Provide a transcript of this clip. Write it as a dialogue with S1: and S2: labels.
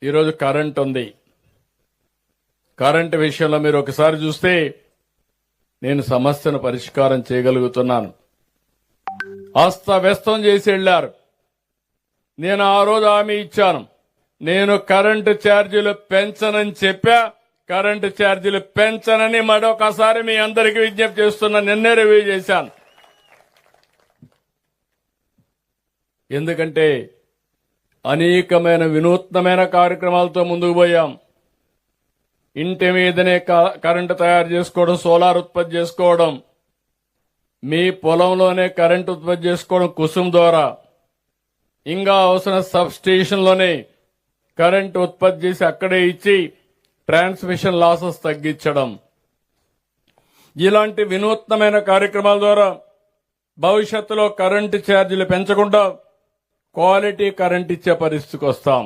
S1: ఈరోజు కరెంట్ ఉంది. కరెంట్ విషయంలో మీరు ఒకసారి చూస్తే నేను సమస్యను పరిష్కారం చేయగలుగుతున్నాను. అస్తవ్యస్తం చేసి వెళ్లారు. నేను ఆ రోజు హామీ ఇచ్చాను, నేను కరెంటు ఛార్జీలు పెంచనని చెప్పా. కరెంటు ఛార్జీలు పెంచనని మరొకసారి మీ అందరికీ విజ్ఞప్తి చేస్తున్నా. నిన్నే రివ్యూ చేశాను. ఎందుకంటే అనేకమైన వినూత్నమైన కార్యక్రమాలతో ముందుకు పోయాం. ఇంటి మీదనే కరెంటు తయారు చేసుకోవడం, సోలార్ ఉత్పత్తి చేసుకోవడం, మీ పొలంలోనే కరెంటు ఉత్పత్తి చేసుకోవడం కుసుమ్ ద్వారా, ఇంకా అవసరం సబ్ స్టేషన్లోనే కరెంటు ఉత్పత్తి చేసి అక్కడే ఇచ్చి ట్రాన్స్మిషన్ లాసెస్ తగ్గించడం, ఇలాంటి వినూత్నమైన కార్యక్రమాల ద్వారా భవిష్యత్తులో కరెంటు ఛార్జీలు పెంచకుండా క్వాలిటీ కరెంట్ ఇచ్చే పరిస్థితికి వస్తాం.